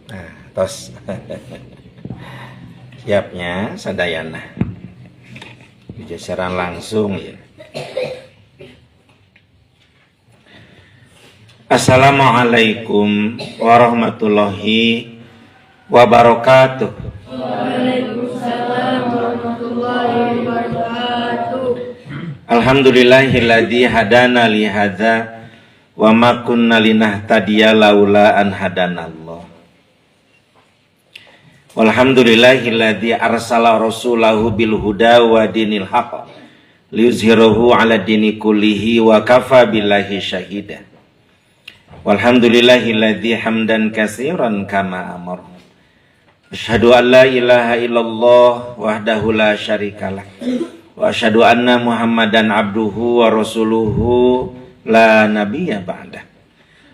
Nah, tos. Siapnya sadayana. Bijasaran langsung ya. Assalamualaikum warahmatullahi wabarakatuh. Waalaikumsalam warahmatullahi wabarakatuh. Alhamdulillahilladzi hadana li hadza wa ma kunna linahtadiya laula an hadanallah. Walhamdulillahilladzi arsala rasulahu bil huda wa dinil haqq liyuzhirahu 'ala dini kullihi wa kafa billahi syahida. Walhamdulillahilladzi hamdan katsiran kama amar. Asyhadu an la ilaha illallah wahdahu la syarikalah. Wa asyhadu anna Muhammadan abduhu wa rasuluhu la nabiyya ba'dah.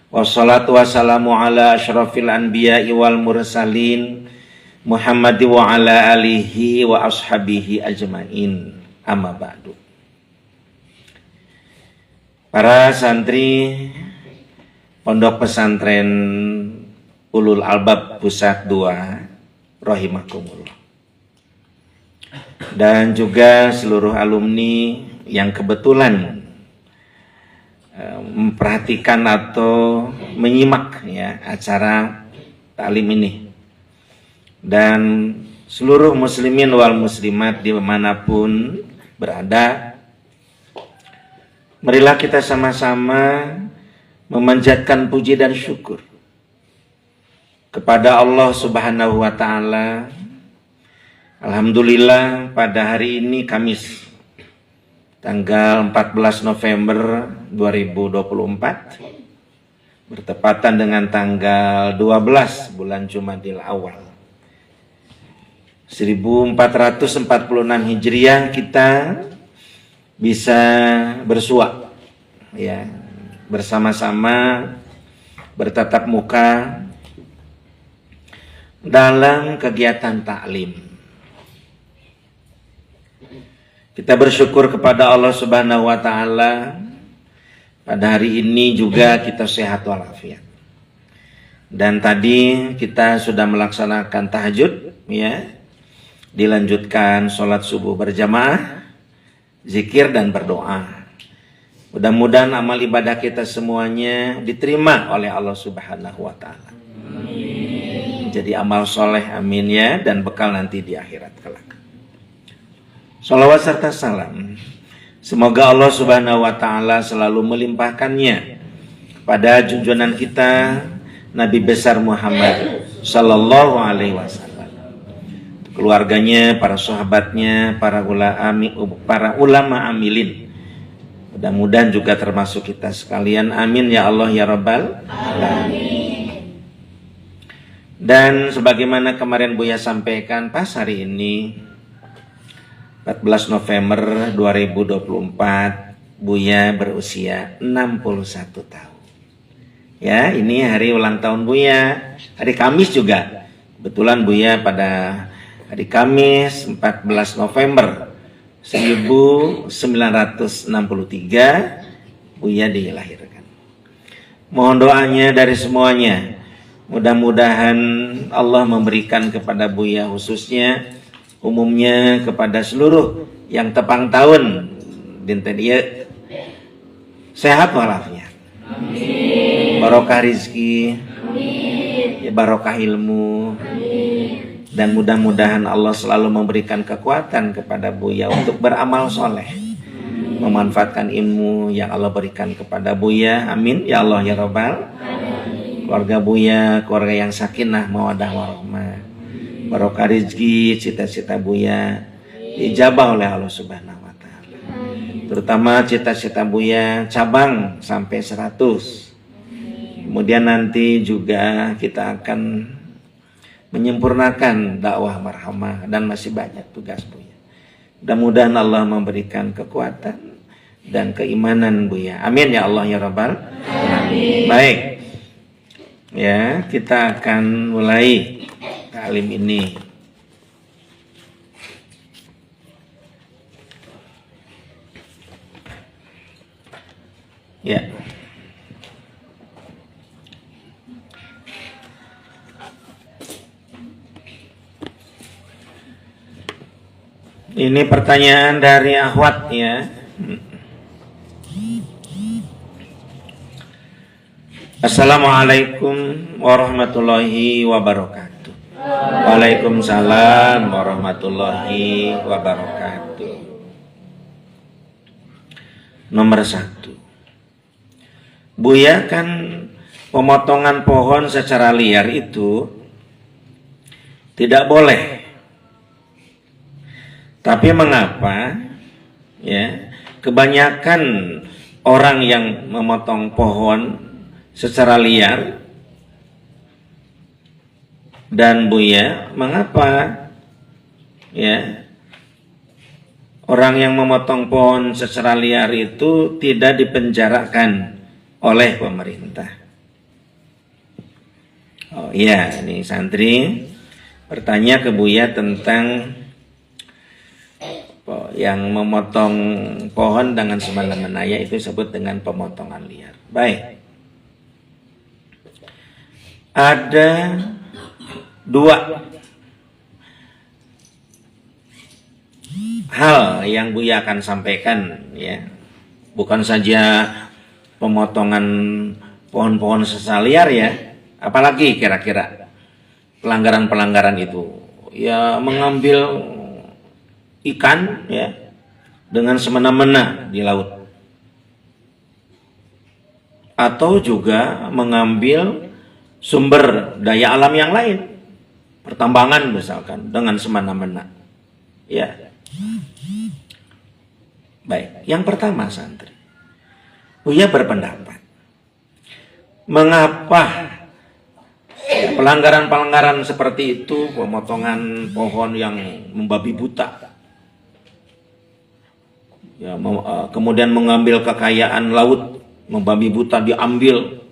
Wassalatu wassalamu ala asyrafil anbiya'i wal mursalin Muhammadi wa ala alihi wa ashabihi ajmain. Amma ba'du. Para santri Pondok Pesantren Ulul Albab Pusat 2 rahimakumullah. Dan juga seluruh alumni yang kebetulan memperhatikan atau menyimak ya acara taklim ini. Dan seluruh muslimin wal muslimat dimanapun berada, marilah kita sama-sama memanjatkan puji dan syukur kepada Allah Subhanahu wa taala. Alhamdulillah pada hari ini Kamis tanggal 14 November 2024 bertepatan dengan tanggal 12 bulan Jumadil Awal 1446 Hijriah, kita bisa bersua ya, bersama-sama bertatap muka dalam kegiatan taklim. Kita bersyukur kepada Allah Subhanahu wa taala pada hari ini juga kita sehat walafiat. Dan tadi kita sudah melaksanakan tahajud ya. Dilanjutkan sholat subuh berjamaah, zikir dan berdoa. Mudah-mudahan amal ibadah kita semuanya diterima oleh Allah Subhanahu wa taala. Jadi amal soleh, amin ya, dan bekal nanti di akhirat kelak. Shalawat serta salam semoga Allah Subhanahu wa taala selalu melimpahkannya pada junjungan kita Nabi besar Muhammad sallallahu alaihi wasallam, keluarganya, para sahabatnya, para ulama amilin. Mudah-mudahan juga termasuk kita sekalian. Amin ya Allah ya Rabbal alamin. Dan sebagaimana kemarin Buya sampaikan, pas hari ini 14 November 2024 Buya berusia 61 tahun. Ya, ini hari ulang tahun Buya. Hari Kamis juga. Kebetulan Buya pada hari Kamis 14 November 1963 Buya dilahirkan. Mohon doanya dari semuanya. Mudah-mudahan Allah memberikan kepada Buya khususnya, umumnya kepada seluruh yang tepang tahun dinten ieu sehat walafiat. Amin. Barokah rizki. Amin. Ya barokah ilmu. Amin. Dan mudah-mudahan Allah selalu memberikan kekuatan kepada Buya untuk beramal soleh, memanfaatkan ilmu yang Allah berikan kepada Buya. Amin ya Allah ya Rabbal. Keluarga Buya, keluarga yang sakinah, mawadah warahmah, barokah rezeki, cita-cita Buya dijabah oleh Allah Subhanahu wa taala. Terutama cita-cita Buya cabang sampai 100. Kemudian nanti juga kita akan menyempurnakan dakwah marhamah dan masih banyak tugas Buya. Mudah-mudahan Allah memberikan kekuatan dan keimanan Buya. Amin ya Allah ya Rabbal alamin. Baik. Ya, kita akan mulai taklim ini. Ya. Ini pertanyaan dari Ahwat ya. Assalamualaikum warahmatullahi wabarakatuh. Waalaikumsalam warahmatullahi wabarakatuh. Nomor 1, Buya, kan pemotongan pohon secara liar itu tidak boleh. Tapi mengapa ya kebanyakan orang yang memotong pohon secara liar, dan Buya, mengapa ya orang yang memotong pohon secara liar itu tidak dipenjarakan oleh pemerintah? Oh iya, ini santri bertanya ke Buya tentang yang memotong pohon dengan semena-mena, itu disebut dengan pemotongan liar. Baik. Ada 2 hal yang Buya akan sampaikan ya. Bukan saja pemotongan pohon-pohon secara liar ya, apalagi kira-kira pelanggaran-pelanggaran itu. Ya mengambil ikan ya dengan semena-mena di laut, atau juga mengambil sumber daya alam yang lain, pertambangan misalkan, dengan semena-mena ya. Baik, yang pertama santri, Buya berpendapat, mengapa pelanggaran-pelanggaran seperti itu, pemotongan pohon yang membabi buta ya, kemudian mengambil kekayaan laut, membabi buta, diambil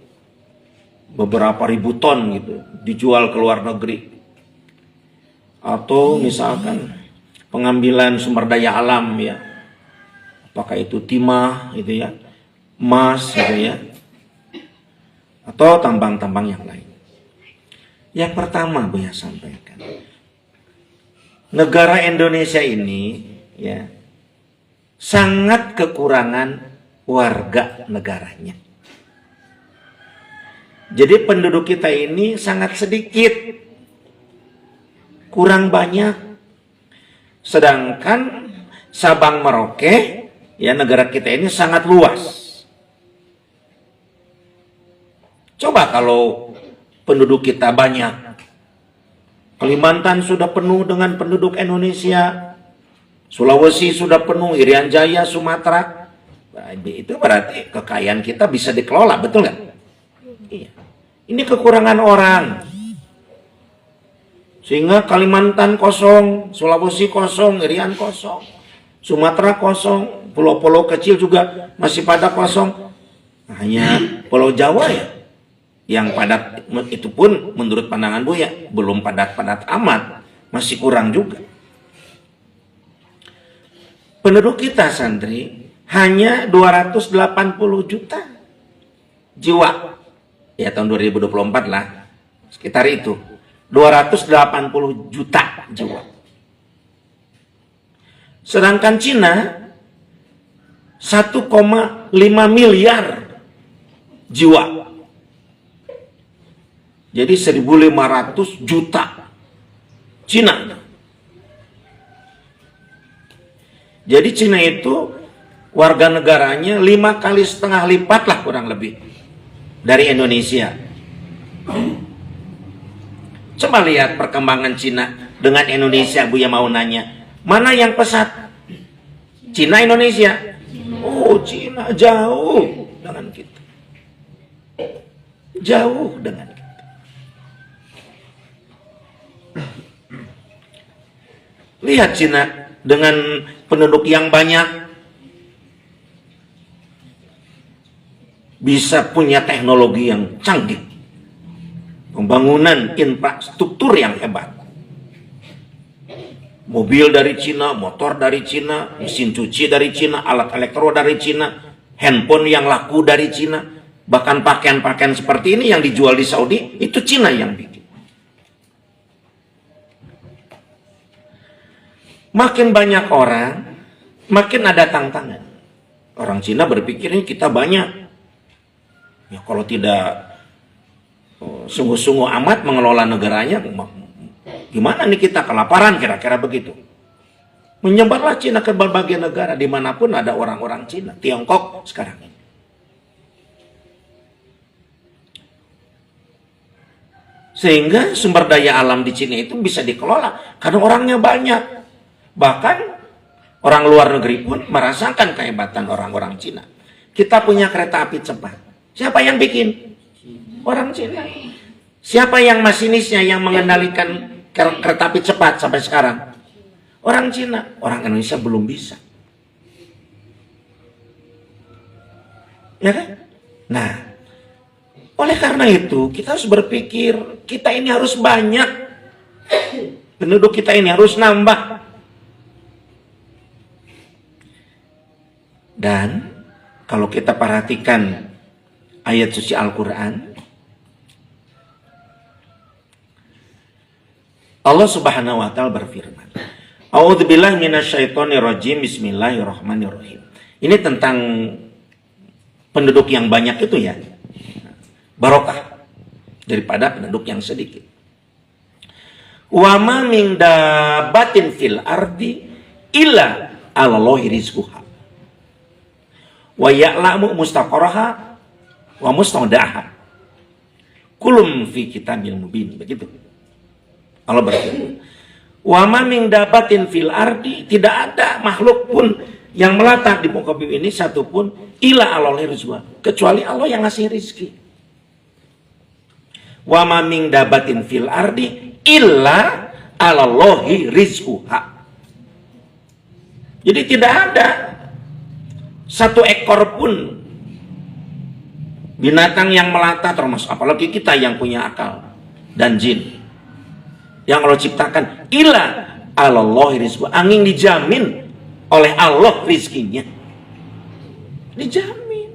beberapa ribu ton gitu, dijual ke luar negeri, atau misalkan pengambilan sumber daya alam ya, apakah itu timah gitu ya, emas gitu ya, atau tambang-tambang yang lain. Yang pertama Buya sampaikan, negara Indonesia ini ya sangat kekurangan warga negaranya. Jadi penduduk kita ini sangat sedikit, kurang banyak. Sedangkan Sabang Merauke ya, negara kita ini sangat luas. Coba kalau penduduk kita banyak, Kalimantan sudah penuh dengan penduduk Indonesia, Sulawesi sudah penuh, Irian Jaya, Sumatera, nah, itu berarti kekayaan kita bisa dikelola, betul nggak? Iya. Ini kekurangan orang, sehingga Kalimantan kosong, Sulawesi kosong, Irian kosong, Sumatera kosong, pulau-pulau kecil juga masih pada kosong. Hanya Pulau Jawa ya yang padat, itu pun menurut pandangan Buya belum padat-padat amat, masih kurang juga. Penduduk kita santri hanya 280 juta jiwa ya, tahun 2024 lah, sekitar itu 280 juta jiwa. Sedangkan Cina 1,5 miliar jiwa. Jadi 1.500 juta Cina. Jadi Cina itu warga negaranya 5,5 kali lipat lah kurang lebih dari Indonesia. Coba lihat perkembangan Cina dengan Indonesia. Buya mau nanya, mana yang pesat? Cina, Indonesia? Oh, Cina jauh dengan kita. Jauh dengan kita. Lihat Cina dengan penduduk yang banyak, bisa punya teknologi yang canggih, pembangunan infrastruktur yang hebat, mobil dari Cina, motor dari Cina, mesin cuci dari Cina, alat elektro dari Cina, handphone yang laku dari Cina, bahkan pakaian-pakaian seperti ini yang dijual di Saudi itu Cina yang bikin. Makin banyak orang, makin ada tantangan. Orang Cina berpikirnya kita banyak. Ya kalau tidak sungguh-sungguh amat mengelola negaranya, gimana nih kita kelaparan, kira-kira begitu. Menyebarlah Cina ke berbagai negara, dimanapun ada orang-orang Cina. Tiongkok sekarang ini. Sehingga sumber daya alam di Cina itu bisa dikelola karena orangnya banyak. Bahkan orang luar negeri pun merasakan kehebatan orang-orang Cina. Kita punya kereta api cepat. Siapa yang bikin? Orang Cina. Siapa yang masinisnya, yang mengendalikan kereta api cepat sampai sekarang? Orang Cina. Orang Indonesia belum bisa. Ya kan? Nah, oleh karena itu, kita harus berpikir, kita ini harus banyak. Penduduk kita ini harus nambah. Dan, kalau kita perhatikan ayat suci Al-Quran, Allah Subhanahu wa Ta'ala berfirman, A'udzubillahi minasyaitonirrajim, bismillahirrahmanirrahim. Ini tentang penduduk yang banyak itu ya. Barokah daripada penduduk yang sedikit. Wa ma min dabbatin fil ardi illa 'alallahi rizquha. Wa ya'lamu mustaqarraha wa mustawda'aha. Kulum fi kitabil mubin. Begitu. Allah berfirman, wa ma min dabbatin fil ardi, tidak ada makhluk pun yang melata di muka bumi ini satu pun illa 'alallahi rizquha, kecuali Allah yang ngasih rizki. Wa ma min dabatin fil ardi illa 'alallahi rizquha. Jadi tidak ada satu ekor pun binatang yang melata, termasuk apalagi kita yang punya akal dan jin yang Allah ciptakan, illa 'alallahi rizquha. Angin dijamin oleh Allah rizkinya. Dijamin.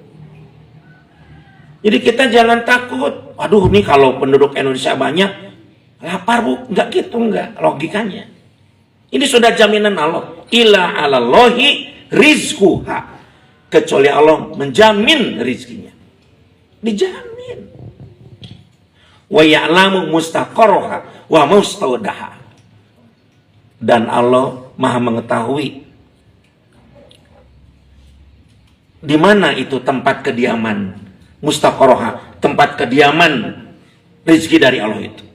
Jadi kita jangan takut. Aduh, nih kalau penduduk Indonesia banyak, lapar bu. Enggak gitu, enggak. Logikanya. Ini sudah jaminan Allah. Illa 'alallahi rizquha. Kecuali Allah menjamin rizkinya. Dijamin. Wa ya'lamu mustaqarraha wa mustawdaha. Dan Allah Maha mengetahui di mana itu tempat kediaman mustaqarraha, tempat kediaman rezeki dari Allah itu.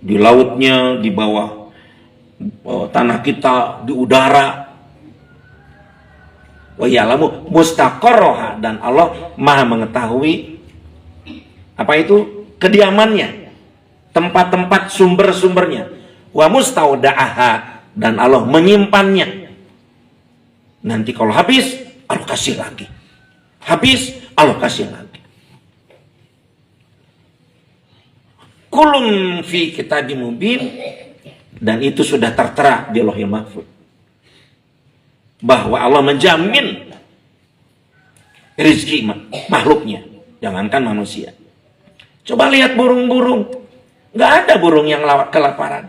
Di lautnya, di bawah tanah kita, di udara. Wa ya'lamu mustaqarraha, dan Allah Maha mengetahui apa itu kediamannya, tempat-tempat sumber-sumbernya. Wa mustawda'aha, dan Allah menyimpannya. Nanti kalau habis, Allah kasih lagi. Habis, Allah kasih lagi. Kulum fi kitabim mubin, dan itu sudah tertera di Lauhul Mahfuz bahwa Allah menjamin rezeki makhluknya, jangankan manusia. Coba lihat burung-burung, nggak ada burung yang kelaparan.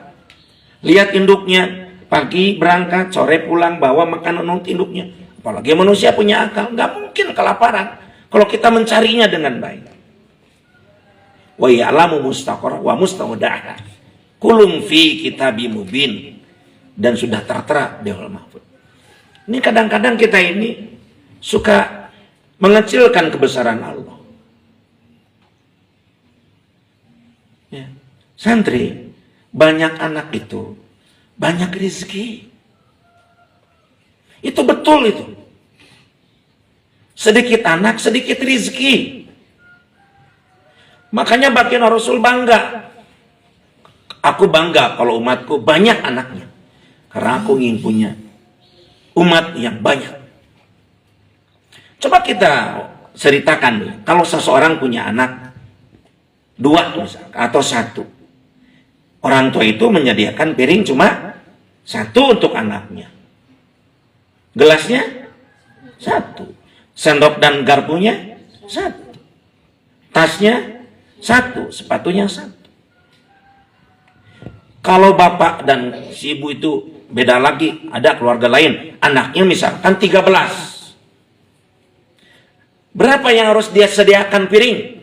Lihat induknya, pagi berangkat, sore pulang, bawa makanan untuk induknya. Apalagi manusia punya akal, nggak mungkin kelaparan kalau kita mencarinya dengan baik. Wa ya'lamu mustaqarra wa mustawda'aha. Kulum fi kitabim mubin, dan sudah tertera di Lauhul Mahfuz. Ini kadang-kadang kita ini suka mengecilkan kebesaran Allah. Ya. Santri, banyak anak itu banyak rezeki. Itu betul itu. Sedikit anak, sedikit rezeki. Makanya baginda Rasul bangga. Aku bangga kalau umatku banyak anaknya. Karena aku ingin punya umat yang banyak. Coba kita ceritakan, kalau seseorang punya anak 2 misalkan, atau 1. Orang tua itu menyediakan piring cuma 1 untuk anaknya. Gelasnya 1. Sendok dan garpunya 1. Tasnya 1. Sepatunya 1. Kalau bapak dan si ibu itu beda lagi, ada keluarga lain, anaknya misalkan 13. Berapa yang harus dia sediakan piring?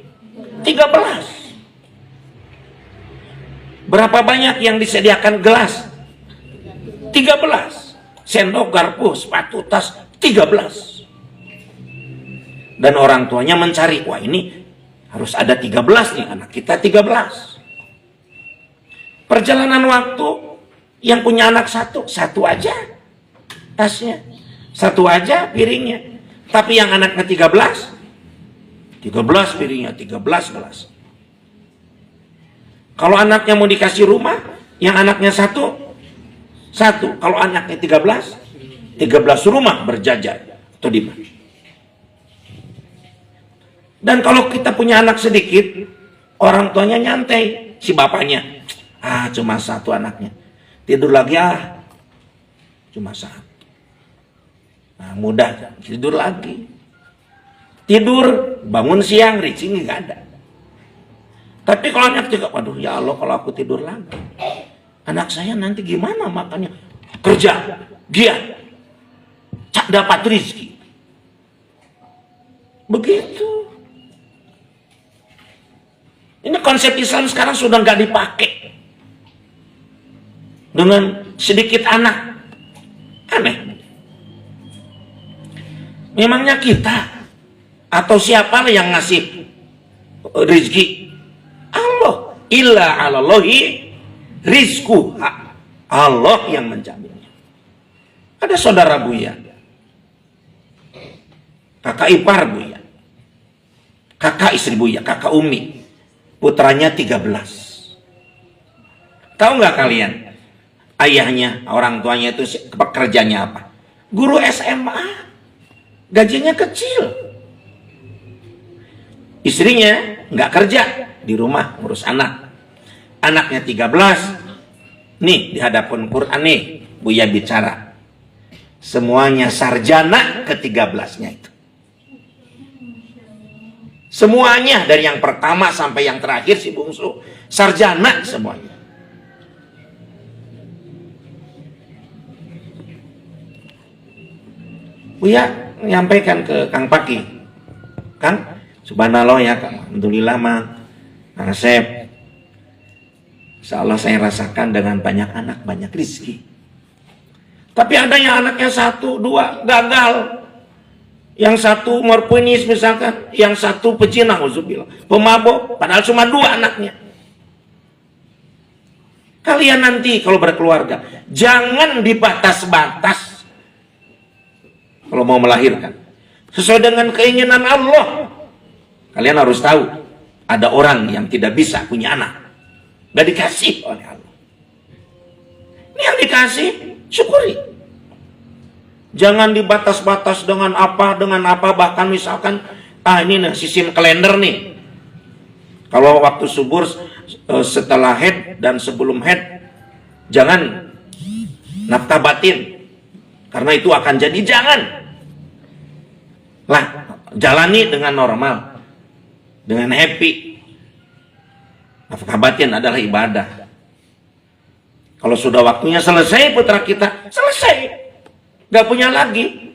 13. Berapa banyak yang disediakan gelas? 13. Sendok, garpu, sepatu, tas, 13. Dan orang tuanya mencari, wah ini harus ada 13 nih, anak kita 13. Perjalanan waktu, yang punya anak satu aja tasnya, satu aja piringnya. Tapi yang anaknya 13 piringnya, 13 gelas. Kalau anaknya mau dikasih rumah, yang anaknya satu. Kalau anaknya 13 rumah berjajar atau di mana. Dan kalau kita punya anak sedikit, orang tuanya nyantai, si bapaknya, cuma satu anaknya, tidur lagi cuma satu. Mudah tidur lagi. Tidur, bangun siang, rezeki nggak ada. Tapi kalau anak juga, waduh ya Allah, kalau aku tidur lagi, anak saya nanti gimana makannya? Kerja, giat, dapat rezeki. Begitu. Ini konsep Islam sekarang sudah nggak dipakai. Dengan sedikit anak. Aneh. Memangnya kita atau siapa yang ngasih rezeki? Allah. Illa 'alallahi rizquha. Allah yang menjaminnya. Ada saudara Buya, kakak ipar Buya, kakak istri Buya, kakak Umi, putranya 13. Tahu nggak kalian? Ayahnya, orang tuanya itu pekerjaannya apa? Guru SMA. Gajinya kecil. Istrinya nggak kerja, di rumah ngurus anak. Anaknya 13. Nih di hadapan Quran nih, Buya bicara. Semuanya sarjana ke-13-nya itu. Semuanya dari yang pertama sampai yang terakhir si bungsu sarjana semuanya. Buya menyampaikan ke Kang Paki, Kang, subhanallah ya Kang, alhamdulillah Mang, Kang Asep, insya Allah saya rasakan dengan banyak anak banyak rezeki. Tapi ada yang anaknya 1, 2 gagal. Yang satu morfinis misalkan, yang satu pecina, pemabok, padahal cuma 2 anaknya. Kalian nanti kalau berkeluarga, jangan dibatas-batas kalau mau melahirkan. Sesuai dengan keinginan Allah. Kalian harus tahu, ada orang yang tidak bisa punya anak. Gak dikasih oleh Allah. Ini yang dikasih, syukuri. Jangan dibatas-batas dengan apa, bahkan misalkan ini nih sistem kalender nih. Kalau waktu subur, setelah head dan sebelum head, jangan nafkah batin, karena itu akan jadi jangan. Lah, jalani dengan normal, dengan happy. Nafkah batin adalah ibadah. Kalau sudah waktunya selesai, putra kita selesai. Gak punya lagi.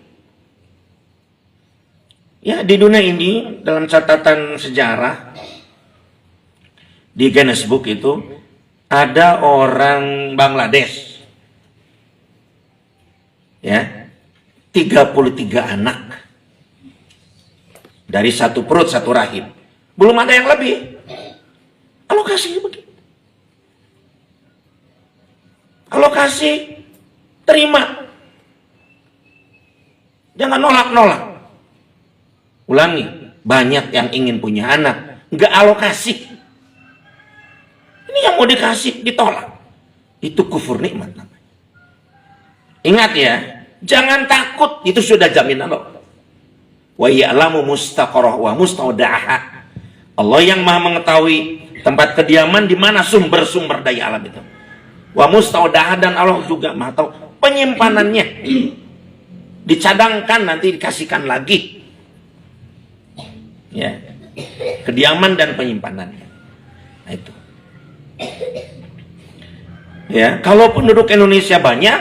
Ya, di dunia ini dalam catatan sejarah di Guinness Book itu ada orang Bangladesh, ya, 33 anak dari satu perut satu rahim, belum ada yang lebih. Alokasi begitu. Alokasi, terima. Jangan nolak-nolak. Ulangi, banyak yang ingin punya anak, nggak alokasi. Ini yang mau dikasih, ditolak. Itu kufur nikmat namanya. Ingat ya, jangan takut, itu sudah jaminan Allah. Wa ya'lamu mustaqarrah wa mustaudaha. Allah yang maha mengetahui tempat kediaman di mana sumber-sumber daya alam itu. Wa mustaudaha, dan Allah juga maha tahu penyimpanannya. Dicadangkan, nanti dikasihkan lagi. Ya, kediaman dan penyimpanannya. Nah itu. Ya, kalau penduduk Indonesia banyak,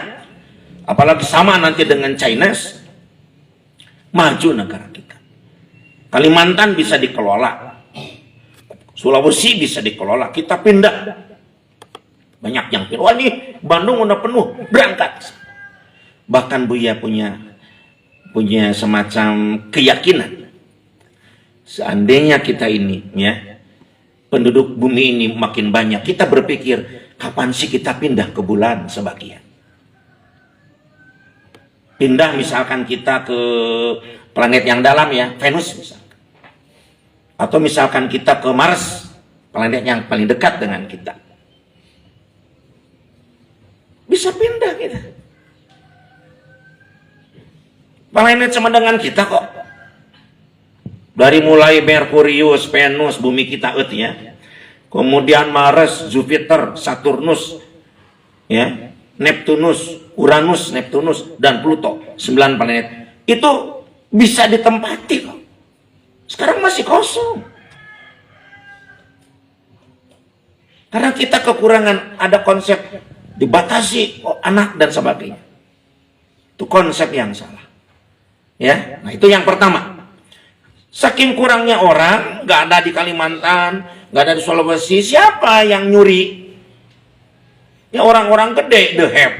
Apalagi sama nanti dengan Chinese, maju negara kita. Kalimantan bisa dikelola, Sulawesi bisa dikelola, kita pindah. Banyak yang pilih, wah nih Bandung udah penuh, berangkat. Bahkan Buya punya semacam keyakinan, seandainya kita ini ya, penduduk bumi ini makin banyak, kita berpikir kapan sih kita pindah ke bulan sebagian. Pindah misalkan kita ke planet yang dalam ya, Venus misalkan. Atau misalkan kita ke Mars, planet yang paling dekat dengan kita. Bisa pindah kita. Planet sama dengan kita kok. Dari mulai Merkurius, Venus, bumi kita ya. Kemudian Mars, Jupiter, Saturnus, ya, Neptunus, Uranus, Neptunus, dan Pluto, 9 planet. Itu bisa ditempati kok. Sekarang masih kosong. Karena kita kekurangan, ada konsep dibatasi anak dan sebagainya. Itu konsep yang salah. Ya, nah itu yang pertama. Saking kurangnya orang, nggak ada di Kalimantan, nggak ada di Sulawesi, siapa yang nyuri? Ya orang-orang gede, the have,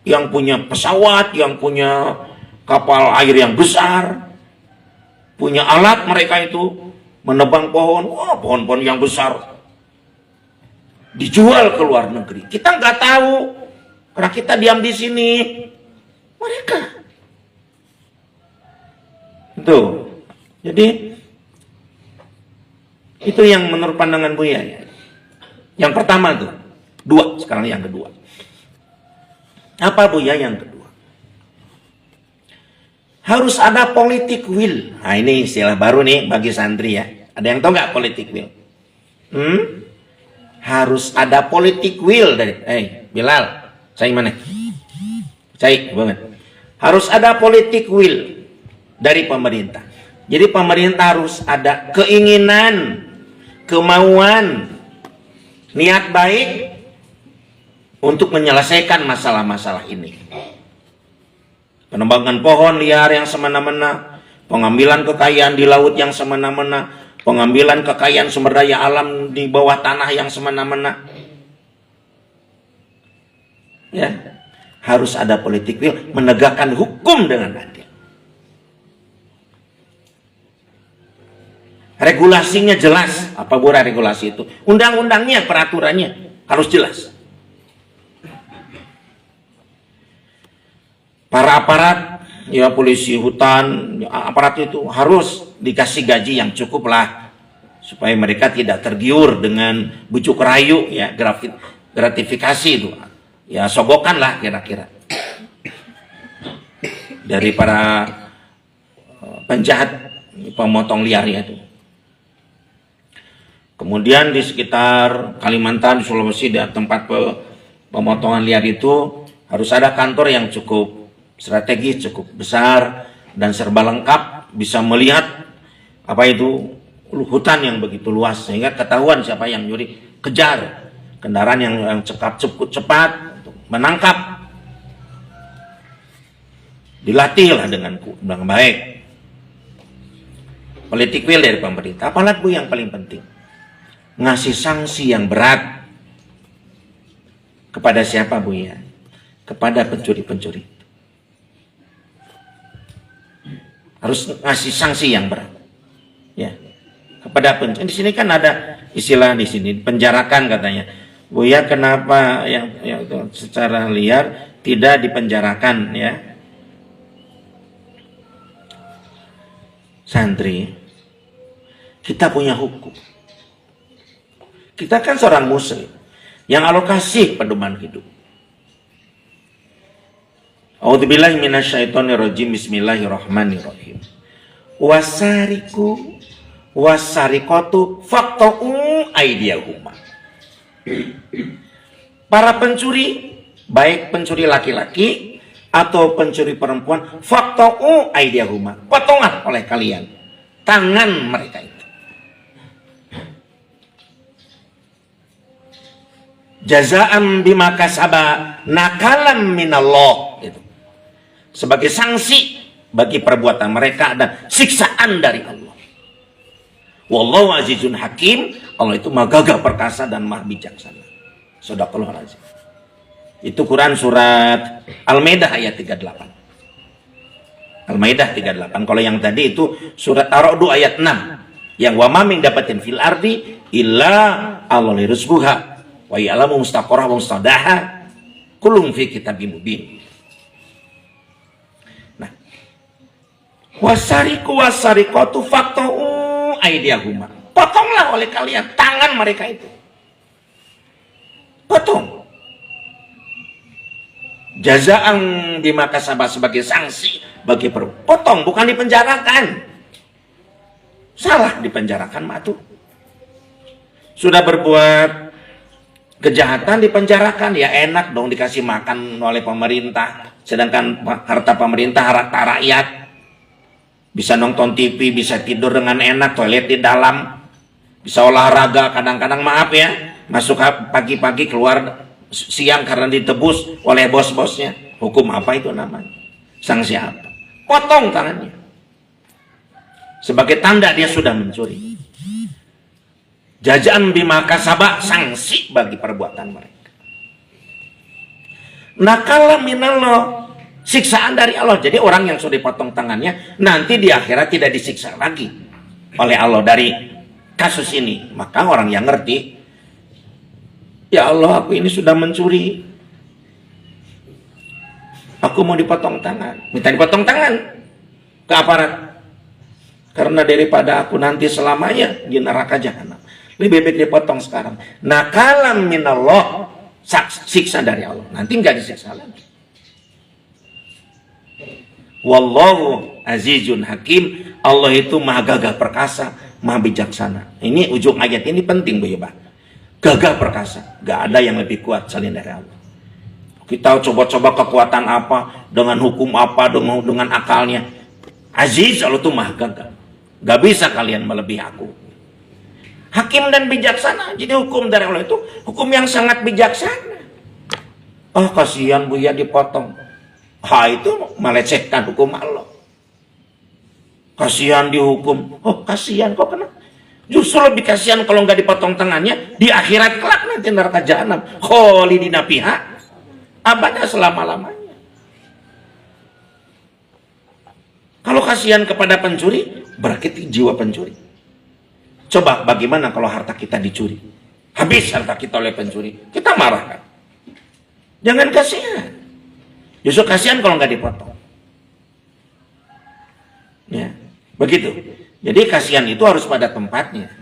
yang punya pesawat, yang punya kapal air yang besar, punya alat mereka itu menebang pohon, wah pohon-pohon yang besar, dijual ke luar negeri. Kita nggak tahu, karena kita diam di sini. Mereka. Tuh, jadi itu yang menurut pandangan Buya ya. Yang pertama tuh, 2, sekarang yang kedua. Apa Buya yang kedua? Harus ada politik will. Nah ini istilah baru nih bagi santri ya. Ada yang tahu nggak politik will? Harus ada politik will dari. Bilal, saya mana? Saya banget. Harus ada politik will dari pemerintah. Jadi pemerintah harus ada keinginan, kemauan, niat baik untuk menyelesaikan masalah-masalah ini. Penebangan pohon liar yang semena-mena, pengambilan kekayaan di laut yang semena-mena, pengambilan kekayaan sumber daya alam di bawah tanah yang semena-mena. Ya, harus ada politik will, menegakkan hukum dengan adil. Regulasinya jelas. Apa buah regulasi itu? Undang-undangnya, peraturannya harus jelas. Para aparat, ya polisi hutan, aparat itu harus dikasih gaji yang cukup lah, supaya mereka tidak tergiur dengan bujuk rayu, ya gratifikasi itu, ya sogokan lah kira-kira dari para penjahat pemotong liarnya itu. Kemudian di sekitar Kalimantan, di Sulawesi, di tempat pemotongan liar itu harus ada kantor yang cukup strategis, cukup besar dan serba lengkap, bisa melihat apa itu hutan yang begitu luas sehingga ketahuan siapa yang nyuri, kejar kendaraan yang cepat untuk menangkap, dilatihlah dengan baik. Politik will dari pemerintah. Apalagi yang paling penting, ngasih sanksi yang berat kepada siapa Buya? Kepada pencuri-pencuri. Harus ngasih sanksi yang berat. Ya. Kepada pencuri. Di sini kan ada istilah di sini, penjarakan katanya. Buya kenapa yang secara liar tidak dipenjarakan ya? Santri, kita punya hukum. Kita kan seorang muslim yang alokasi pedoman hidup. A'udzubillahi minasyaitonirrajim. Bismillahirrahmanirrahim. Wasariku wasariqatu faqta'u aydiyahuma. Para pencuri, baik pencuri laki-laki atau pencuri perempuan, faqta'u aydiyahuma, potongan oleh kalian tangan mereka itu. Jazaan bima kasaba nakalam minallah, gitu. sebagai sanksi bagi perbuatan mereka dan siksaan dari Allah. Wallahu azizun hakim. Allah itu maha gagah perkasa dan maha bijaksana. Shadaqallahul azim. Itu Quran surat Al-Maidah ayat 38. Al-Maidah 38. Kalau yang tadi itu surat Ar-Ra'd ayat 6. Yang wa ma min dapatin fil ardi illa Allah rizquha wa ya'lamu mustaqarraha wa mustaqdaha kullun fi kitabim mubin. Nah, wasariqu wasariqatu faqta'u aydiyahuma. Potonglah oleh kalian tangan mereka itu. Potong. Jazaan bima kasabah sebagai sanksi bagi potong, bukan dipenjarakan. Salah dipenjarakan matu. Sudah berbuat kejahatan dipenjarakan, ya enak dong dikasih makan oleh pemerintah. Sedangkan harta pemerintah harta rakyat. Bisa nonton TV, bisa tidur dengan enak, toilet di dalam, bisa olahraga, kadang-kadang maaf ya, masuk pagi-pagi keluar siang karena ditebus oleh bos-bosnya. Hukum apa itu namanya? Sanksi apa? Potong tangannya. Sebagai tanda dia sudah mencuri. Jazaan bima kasabah, sanksi bagi perbuatan mereka. Nakala minallah, siksaan dari Allah. Jadi orang yang sudah dipotong tangannya nanti di akhirat tidak disiksa lagi oleh Allah dari kasus ini. Maka orang yang ngerti, ya Allah, aku ini sudah mencuri, aku mau dipotong tangan, minta dipotong tangan ke aparat, karena daripada aku nanti selamanya di neraka jahanam, lebih baik dipotong sekarang. Nakalam minallah, siksa dari Allah, nanti nggak disiksa lagi. Wallahu azizun hakim. Allah itu maha gagah perkasa, maha bijaksana. Ini ujung ayat ini penting, Bu Yubah. Gagah perkasa, gak ada yang lebih kuat selain dari Allah. Kita coba-coba kekuatan apa, dengan hukum apa, dengan akalnya. Aziz, Allah itu maha gagah. Gak bisa kalian melebihi aku. Hakim dan bijaksana. Jadi hukum dari Allah itu hukum yang sangat bijaksana. Oh, kasihan Bu ya dipotong. Itu melecehkan hukum Allah. Kasihan dihukum. Oh, kasihan kok kenapa? Justru lebih kasihan kalau nggak dipotong tangannya di akhirat kelak nanti neraka jahanam. Kholidina fiha abada, selama-lamanya. Kalau kasihan kepada pencuri, berarti jiwa pencuri. Coba bagaimana kalau harta kita dicuri? Habis harta kita oleh pencuri. Kita marah kan? Jangan kasihan. Justru kasihan kalau nggak dipotong. Ya, begitu. Jadi kasihan itu harus pada tempatnya.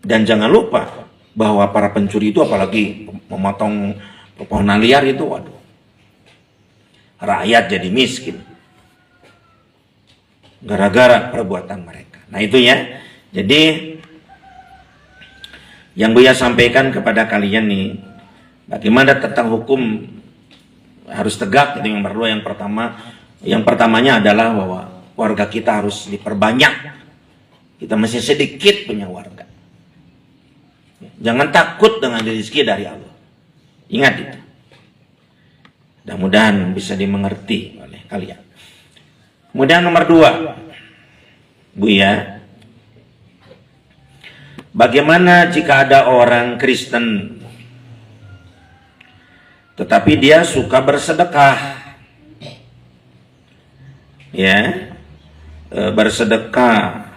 Dan jangan lupa bahwa para pencuri itu, apalagi memotong pepohonan liar itu, waduh, rakyat jadi miskin gara-gara perbuatan mereka. Nah itu ya. Jadi yang Buya sampaikan kepada kalian nih, bagaimana tentang hukum harus tegak. Itu yang berdua. Yang pertamanya adalah bahwa warga kita harus diperbanyak. Kita masih sedikit punya warga. Jangan takut dengan rezeki dari Allah. Ingat itu. Mudah-mudahan bisa dimengerti oleh kalian. Kemudian nomor 2, Bu ya, bagaimana jika ada orang Kristen tetapi dia suka bersedekah? Ya, bersedekah,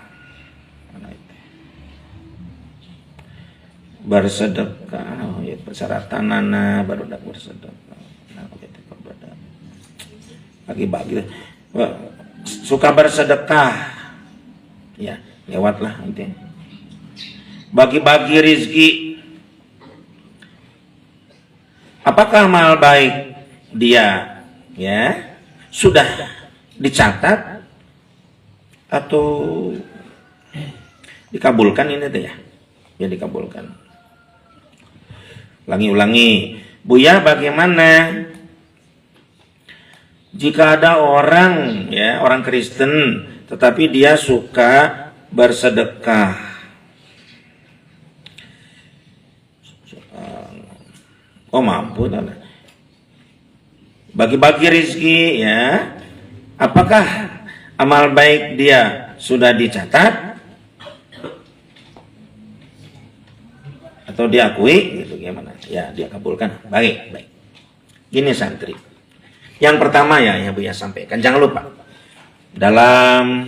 oh ya, persyaratan nana baru dak bersedekah, bagi-bagi, suka bersedekah, ya lewatlah nanti, bagi-bagi rizki. Apakah amal baik dia ya sudah dicatat atau dikabulkan? Ini tuh ya dikabulkan. Ulangi, Buya, bagaimana jika ada orang ya, orang Kristen tetapi dia suka bersedekah? Oh mampu, bagi-bagi rizki, ya, apakah amal baik dia sudah dicatat atau diakui, gitu gimana? Ya, dia kabulkan. Baik. Gini santri. Yang pertama ya Bu ya sampaikan, jangan lupa dalam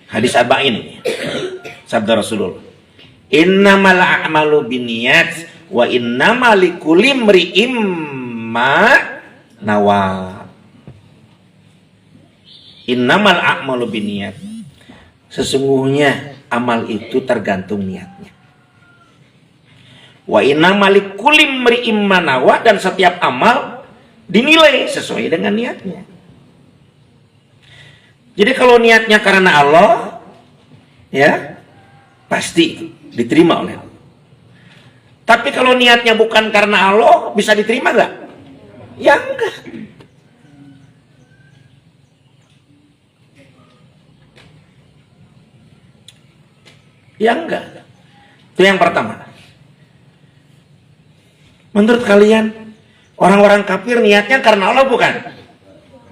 hadis arba'in ini sabda Rasulullah, innamal a'malu binniyat wa innamal likulli imri'im ma nawa. Innamal a'malu binniyat, sesungguhnya amal itu tergantung niatnya. Wa innamal likulli imri'im ma nawa, dan setiap amal dinilai sesuai dengan niatnya. Jadi kalau niatnya karena Allah, ya pasti diterima oleh Allah. Tapi kalau niatnya bukan karena Allah, bisa diterima nggak? Ya enggak. Ya enggak. Itu yang pertama. Menurut kalian, orang-orang kafir niatnya karena Allah bukan?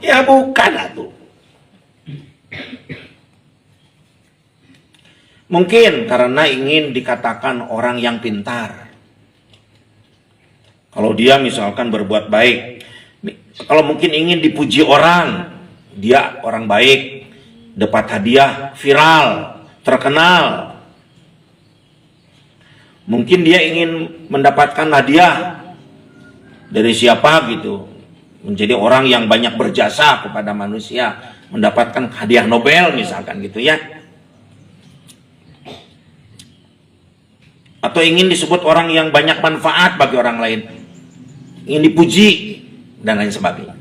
Ya bukan atuh. Mungkin karena ingin dikatakan orang yang pintar. Kalau dia misalkan berbuat baik, kalau mungkin ingin dipuji orang, dia orang baik, dapat hadiah, viral, terkenal. Mungkin dia ingin mendapatkan hadiah dari siapa gitu, menjadi orang yang banyak berjasa kepada manusia, mendapatkan hadiah Nobel misalkan gitu ya. Atau ingin disebut orang yang banyak manfaat bagi orang lain, ingin dipuji dan lain sebagainya.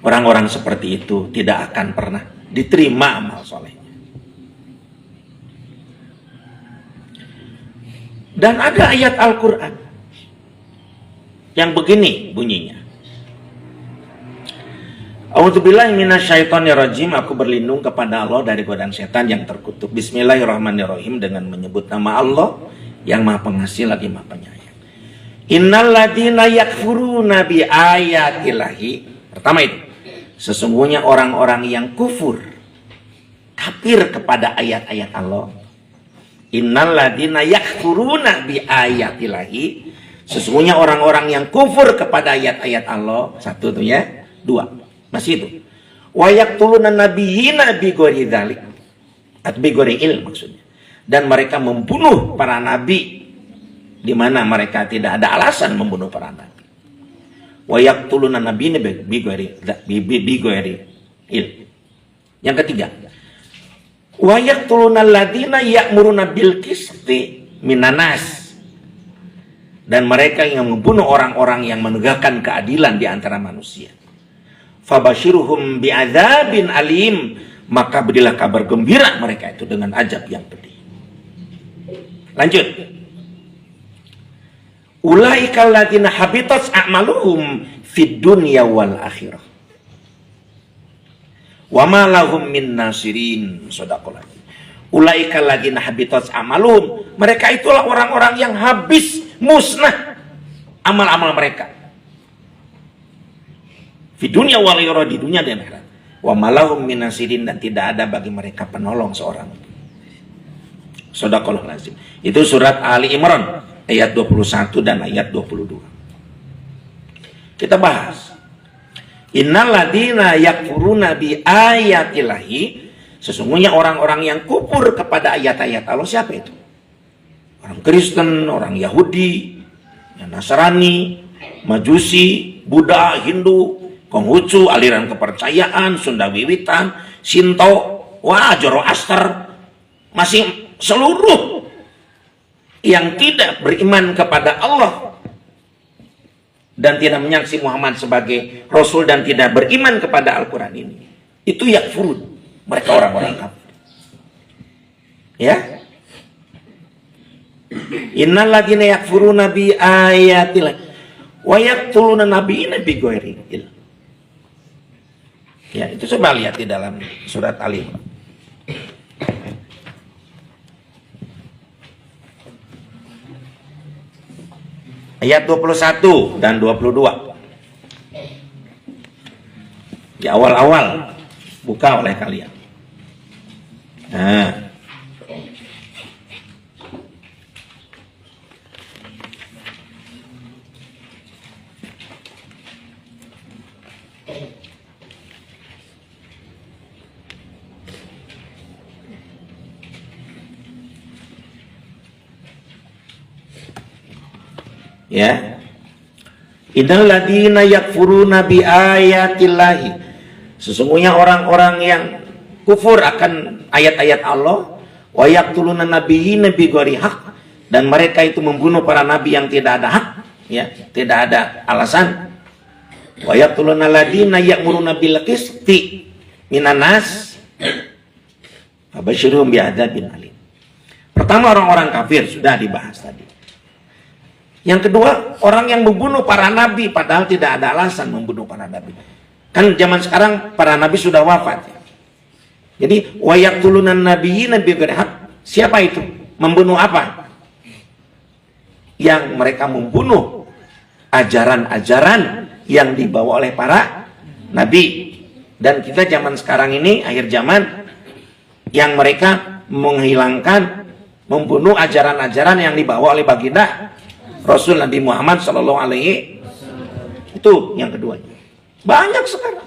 Orang-orang seperti itu tidak akan pernah diterima amal solehnya. Dan ada ayat Al-Quran yang begini bunyinya, A'udzubillahi minasyaitonirrajim, aku berlindung kepada Allah dari godaan setan yang terkutuk. Bismillahirrahmanirrahim, dengan menyebut nama Allah yang Maha Pengasih lagi Maha Penyayang. Innal ladzina yakfuruna bi ayatillahi, pertama itu, sesungguhnya orang-orang yang kufur, kafir kepada ayat-ayat Allah. Innal ladzina yakfuruna bi ayatillahi, sesungguhnya orang-orang yang kufur kepada ayat-ayat Allah. Satu tuh ya. Dua, masih itu. Wa yaqtuluna nabiyyina bi ghairi dzalik, bi ghairi ilm maksudnya. Dan mereka membunuh para nabi di mana mereka tidak ada alasan membunuh para nabi. Wa yaqtuluna nabiyyina bi ghairi ilm. Yang ketiga, wa yaqtuluna alladziina ya'muruna bil qisti minan nas, dan mereka yang membunuh orang-orang yang menegakkan keadilan di antara manusia. Fabashiruhum bi'adzabin alim, maka berilah kabar gembira mereka itu dengan azab yang pedih. Lanjut. Ulaikal ladzina habitat a'maluhum fid dunya wal akhirah. Wa ma lahum min nasirin. Shadaqallah. Ulaikal ladzina habitat a'maluhum, mereka itulah orang-orang yang habis musnah amal-amal mereka. Di dunia wal akhirah, di dunia dan akhirat. Wa malahum min nasirin, dan tidak ada bagi mereka penolong seorang. Shadaqallahul azim. Itu surat Ali Imran ayat 21 dan ayat 22. Kita bahas. Innal ladzina yakfuruna bi ayatillahi, sesungguhnya orang-orang yang kufur kepada ayat-ayat Allah. Siapa itu? Orang Kristen, orang Yahudi, Nasrani, Majusi, Buddha, Hindu, Konghucu, aliran kepercayaan, Sunda Wiwitan, Shinto, Zoroaster, masih seluruh yang tidak beriman kepada Allah dan tidak menyaksi Muhammad sebagai Rasul dan tidak beriman kepada Al-Quran ini, itu yakfurun, mereka orang-orang kafir. Ya, innal ladzina yakfuruna bi ayatillah wa yaqtuluna nabiyina bi ghairi ilm. Ya, itu coba lihat di dalam surat Ali. Ayat 21 dan 22. di awal-awal buka oleh kalian. Nah, ya, innal ladzina yakfuruna bi ayatillahi, sesungguhnya orang-orang yang kufur akan ayat-ayat Allah, wa yaqtuluna nabiyina bi ghairi haq, dan mereka itu membunuh para nabi yang tidak ada hak, ya, tidak ada alasan. Wa yaqtuluna alladzina ya'muruna bil qisti minan nas fabashshirhum bi adzabin alim. Pertama, orang-orang kafir sudah dibahas tadi. Yang kedua, orang yang membunuh para nabi padahal tidak ada alasan membunuh para nabi. Kan zaman sekarang para nabi sudah wafat. Jadi wa yaqtuluna nabiyina bighairi haq. Siapa itu? Membunuh apa? Yang mereka membunuh ajaran-ajaran yang dibawa oleh para nabi. Dan kita zaman sekarang ini, akhir zaman, yang mereka menghilangkan, membunuh ajaran-ajaran yang dibawa oleh baginda Rasul Nabi Muhammad Sallallahu Alaihi. Itu yang kedua. Banyak sekarang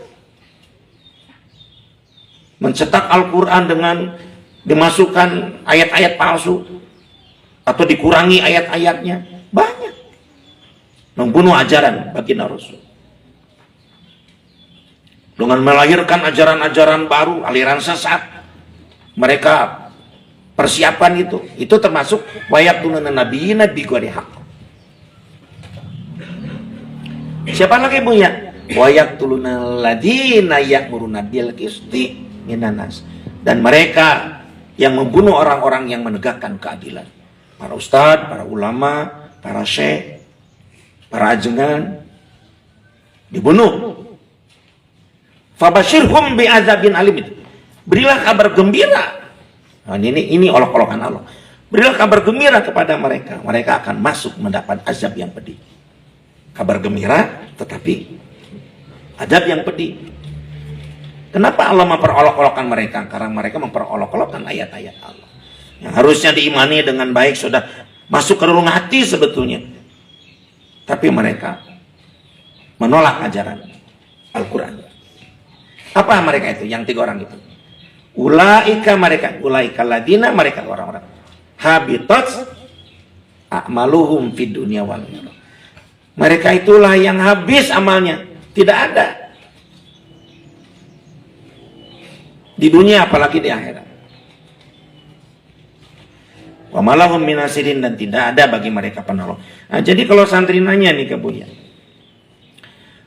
mencetak Al-Quran dengan dimasukkan ayat-ayat palsu atau dikurangi ayat-ayatnya. Banyak membunuh ajaran baginda Rasul dengan melahirkan ajaran-ajaran baru, aliran sesat. Mereka persiapan itu termasuk wa yaqtuluna nabiyina bighairi haq. Siapa lagi Bu ya? Wa yaqtuluna alladzina ya'muruna bil qisti minan nas. Dan mereka yang membunuh orang-orang yang menegakkan keadilan. Para ustadz, para ulama, para syekh, para ajengan dibunuh. Fabashirhum bi adzabin alim. Berilah kabar gembira. Nah, ini olok-olokan Allah. Berilah kabar gembira kepada mereka. Mereka akan masuk mendapat azab yang pedih. Kabar gembira, tetapi adab yang pedih. Kenapa Allah memperolok-olokkan mereka? Karena mereka memperolok-olokkan ayat-ayat Allah. Yang harusnya diimani dengan baik, sudah masuk ke relung hati sebetulnya. Tapi mereka menolak ajaran Al-Quran. Apa mereka itu? Yang tiga orang itu. Ulaika mereka. Ulaika ladina mereka orang-orang. Habitat a'maluhum fid dunya wal akhirah. Mereka itulah yang habis amalnya. Tidak ada. Di dunia apalagi di akhirat. Wa malahum minasirin, dan tidak ada bagi mereka penolong. Nah, jadi kalau santri nanya nih ke Buya,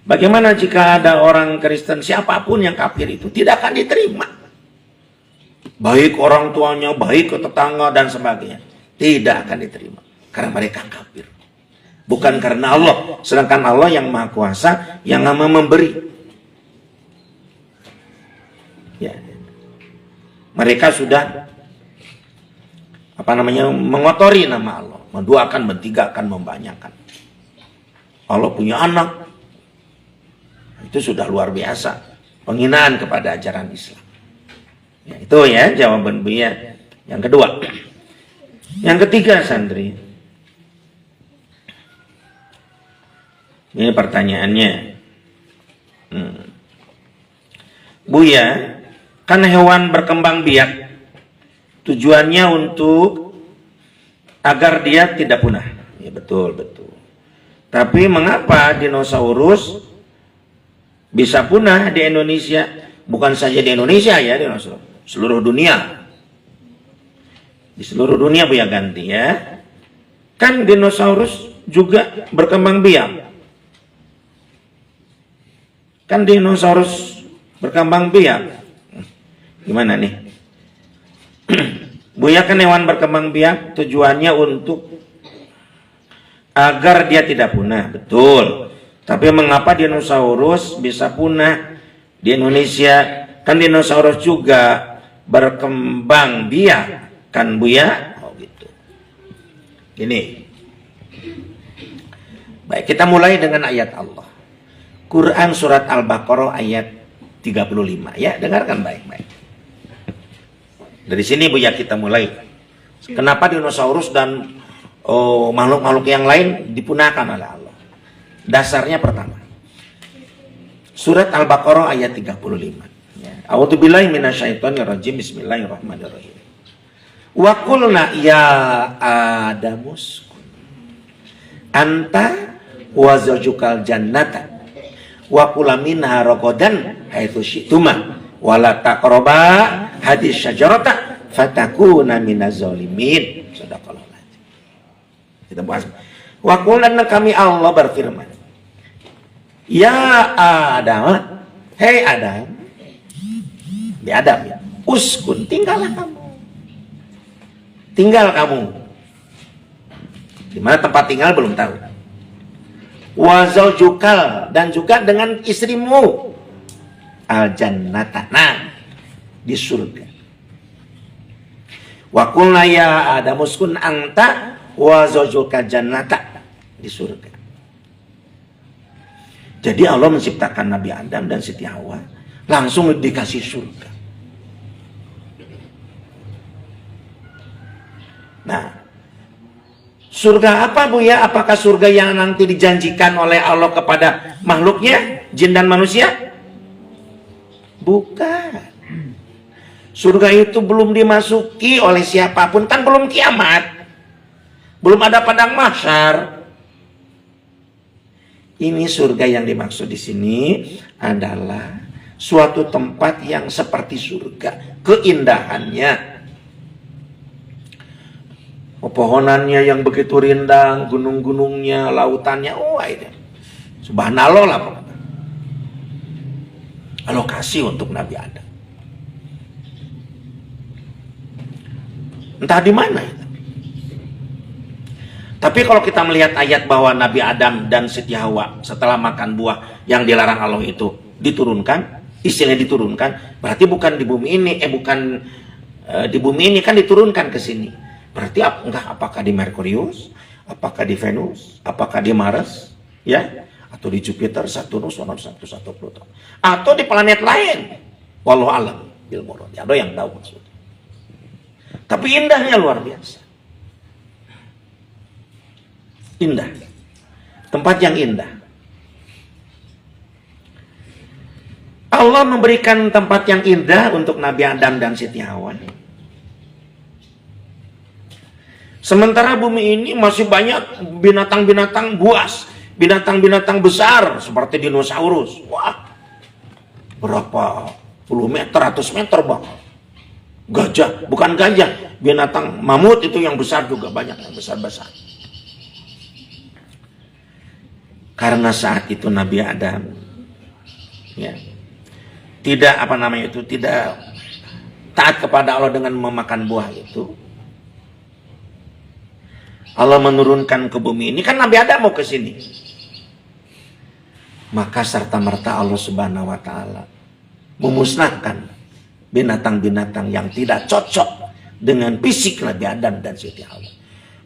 bagaimana jika ada orang Kristen, siapapun yang kafir itu tidak akan diterima. Baik orang tuanya, baik ke tetangga dan sebagainya. Tidak akan diterima. Karena mereka kafir. Bukan karena Allah, sedangkan Allah yang Maha Kuasa, yang Maha memberi. Ya. Mereka sudah mengotori nama Allah, menduakan, mentigakan, membanyakan. Allah punya anak. Itu sudah luar biasa. Penghinaan kepada ajaran Islam. Ya, itu ya jawaban Buya yang kedua. Yang ketiga, santri. Ini pertanyaannya. Buya, kan hewan berkembang biak tujuannya untuk agar dia tidak punah. Ya, betul. Tapi mengapa dinosaurus bisa punah di Indonesia? Bukan saja di Indonesia ya, di seluruh dunia. Di seluruh dunia Buya ganti ya. Kan dinosaurus juga berkembang biak. Kan dinosaurus berkembang biak. Gimana nih? Buya, kan hewan berkembang biak tujuannya untuk agar dia tidak punah. Betul. Tapi mengapa dinosaurus bisa punah di Indonesia? Kan dinosaurus juga berkembang biak. Kan Buya? Oh gitu. Ini. Baik, kita mulai dengan ayat Allah. Quran surat Al-Baqarah ayat 35 ya, dengarkan baik-baik. Dari sini Buya kita mulai. Kenapa dinosaurus dan makhluk-makhluk yang lain dipunahkan oleh Allah? Dasarnya pertama, surat Al-Baqarah ayat 35. A'udzubillahi minasyaitonirrajim. Bismillahirrahmanirrahim. Wa qulna ya adamuskun anta wa zawjukal jannata wa kula minha ragadan haitsu syi'tuma wa la taqraba hadis syajarata fatakuna minaz zalimin. Sadaqallahu alazim. Kita bahas. Wa qulna, kami Allah berfirman, ya Adam, hei Adam, di Adam ya, uskun, tinggallah kamu. Tinggal kamu. Di mana tempat tinggal belum tahu. Wa zaujukal, dan juga dengan istrimu. Al jannata, nah, di surga. Wa qulna ya Adam uskun anta wa zaujukal jannata, di surga. Jadi Allah menciptakan Nabi Adam dan Siti Hawa langsung dikasih surga. Nah, surga apa Buya? Apakah surga yang nanti dijanjikan oleh Allah kepada makhluknya, jin dan manusia? Bukan. Surga itu belum dimasuki oleh siapapun, kan belum kiamat. Belum ada padang mahsyar. Ini surga yang dimaksud di sini adalah suatu tempat yang seperti surga, keindahannya. Pepohonannya yang begitu rindang, gunung-gunungnya, lautannya, ini subhanallah lah. Alokasi untuk Nabi Adam. Entah di mana itu. Tapi kalau kita melihat ayat bahwa Nabi Adam dan Siti Hawa setelah makan buah yang dilarang Allah itu diturunkan, istilahnya diturunkan, berarti bukan di bumi ini, di bumi ini kan diturunkan ke sini. Berarti apakah di Merkurius, apakah di Venus, apakah di Mars, ya, atau di Jupiter, Saturnus, atau Pluto, atau di planet lain. Wallahu a'lam bil murad. Ada yang tahu maksudnya. Tapi indahnya luar biasa. Indah. Tempat yang indah. Allah memberikan tempat yang indah untuk Nabi Adam dan Siti Hawa. Sementara bumi ini masih banyak binatang-binatang buas, binatang-binatang besar seperti dinosaurus. Wah, berapa puluh meter, ratus meter bang. Gajah, bukan gajah, binatang mamut itu yang besar juga banyak, yang besar-besar. Karena saat itu Nabi Adam, ya, tidak tidak taat kepada Allah dengan memakan buah itu. Allah menurunkan ke bumi ini, kan Nabi Adam mau ke sini. Maka serta-merta Allah Subhanahu wa taala memusnahkan binatang-binatang yang tidak cocok dengan fisik Nabi Adam dan Siti Hawa.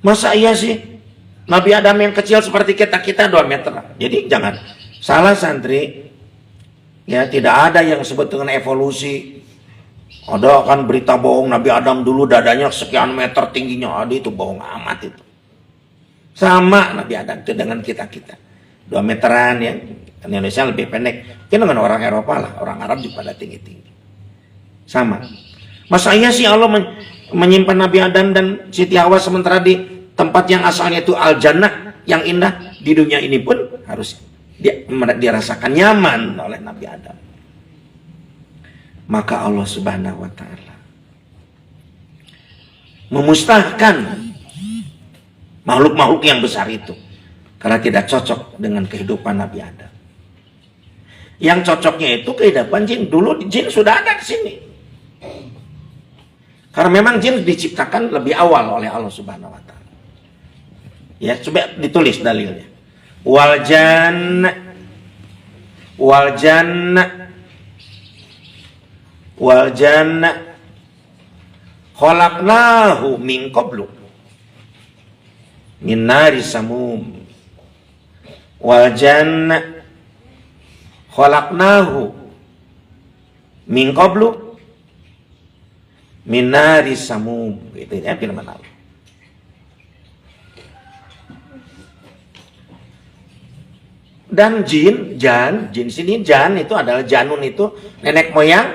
Masa iya sih Nabi Adam yang kecil seperti kita 2 meter. Jadi jangan salah santri. Ya, tidak ada yang disebut dengan evolusi. Ada kan berita bohong Nabi Adam dulu dadanya sekian meter tingginya. Ada, itu bohong amat itu. Sama Nabi Adam itu dengan kita-2 meteran ya. Indonesia lebih pendek. Mungkin dengan orang Eropa lah, orang Arab juga pada tinggi-tinggi. Sama. Masa iya sih Allah menyimpan Nabi Adam dan Siti Hawa sementara di tempat yang asalnya itu Al-Jannah yang indah, di dunia ini pun harus dirasakan nyaman oleh Nabi Adam. Maka Allah Subhanahu wa taala memusnahkan makhluk-makhluk yang besar itu karena tidak cocok dengan kehidupan Nabi Adam. Yang cocoknya itu kehidupan jin. Dulu jin sudah ada di sini. Karena memang jin diciptakan lebih awal oleh Allah Subhanahu wa taala. Ya, coba ditulis dalilnya. Wal janna khalaqnahu min qablu min nari samum. Wal janna khalaqnahu min qablu min nari samum. Itu ya firman Allah. Dan jin sini jan itu adalah janun itu nenek moyang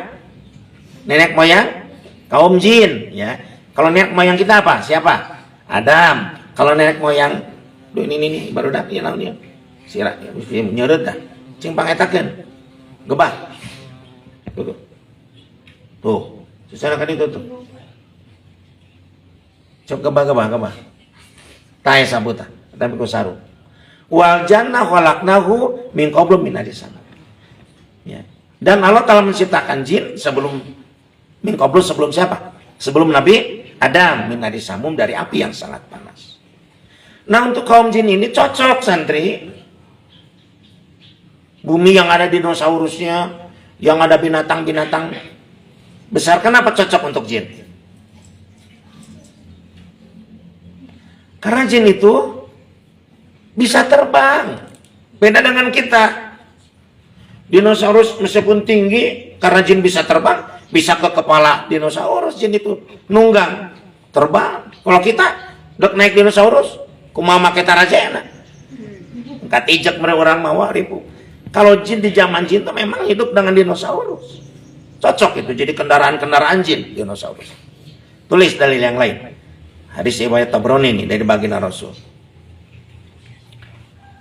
kaum jin ya. Kalau nenek moyang kita apa? Siapa? Adam. Kalau nenek moyang ini baru dah ya naon ya. Sira nyeureut dah. Cing pangetakeun. Gebah. Tuh. Secara kan itu tuh. Cok gebah. Tae sabuta. Tapi ku saru. Wal jannah khalaqnahu min qablu min adisana. Ya. Dan Allah telah menciptakan jin sebelum min qablu, sebelum siapa? Sebelum Nabi Adam min adisamum, dari api yang sangat panas. Nah, untuk kaum jin ini cocok santri. Bumi yang ada dinosaurusnya, yang ada binatang-binatang besar, kenapa cocok untuk jin? Karena jin itu bisa terbang. Beda dengan kita. Dinosaurus meskipun tinggi, karena jin bisa terbang, bisa ke kepala dinosaurus, jin itu nunggang terbang. Kalau kita dok naik dinosaurus, kumaha make tarajana. Katijak mere orang mawa ribu. Kalau jin di zaman jin itu memang hidup dengan dinosaurus. Cocok itu jadi kendaraan-kendaraan jin dinosaurus. Tulis dalil yang lain. Hadis riwayat Tabrani ini dari baginda Rasul.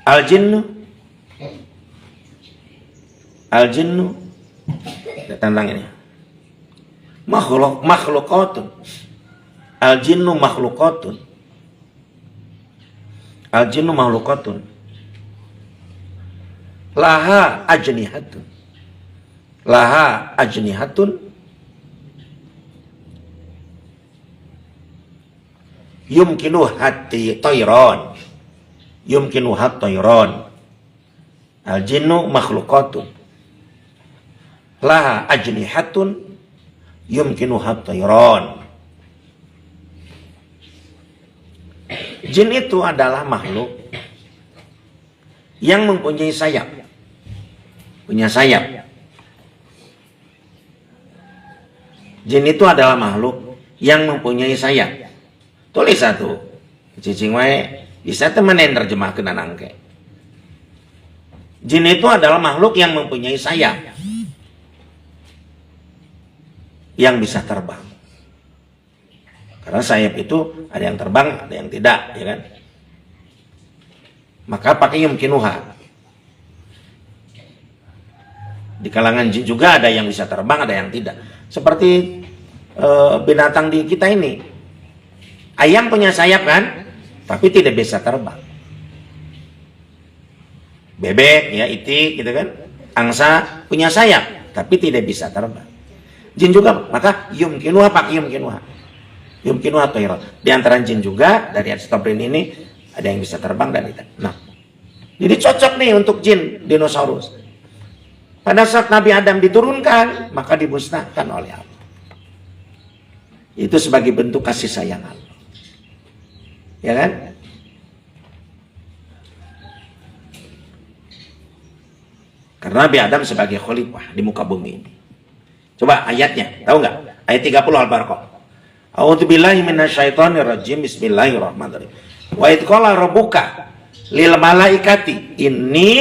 Al-jinnu tentang ini. Makhlukatun. Al-jinnu makhlukatun. Al-jinnu makhlukatun. Laha ajnihatun. Laha ajnihatun. Yumkinu hati tayran. Yumkinu hati tayran. Al-jinnu makhlukatun. Laha ajnihatun. Yumkinu hati tayran. Jin itu adalah makhluk yang mempunyai sayap. Punya sayap. Jin itu adalah makhluk yang mempunyai sayap. Tulis satu. Cicing wae bisa temenin terjemahkeun anangke. Jin itu adalah makhluk yang mempunyai sayap. Yang bisa terbang. Karena sayap itu ada yang terbang, ada yang tidak, ya kan? Maka pakai yumkinuha. Di kalangan jin juga ada yang bisa terbang, ada yang tidak. Seperti binatang di kita ini. Ayam punya sayap kan? Tapi tidak bisa terbang. Bebek, ya itik gitu kan? Angsa punya sayap, tapi tidak bisa terbang. Jin juga, maka yumkinuha pakai yumkinuha. Yumkinuha tayran. Di antara jin juga dari At-Tabrin ini ada yang bisa terbang dan tidak. Nah, jadi cocok nih untuk jin dinosaurus. Pada saat Nabi Adam diturunkan, maka dimusnahkan oleh Allah. Itu sebagai bentuk kasih sayang Allah. Ya kan? Karena Nabi Adam sebagai khalifah di muka bumi ini. Coba ayatnya, tahu nggak? Ayat 30 Al-Baqarah. A'udzubillahi minasyaitonirrajim. Bismillahirrahmanirrahim. Wa idh qala rabbuka lil malaikati inni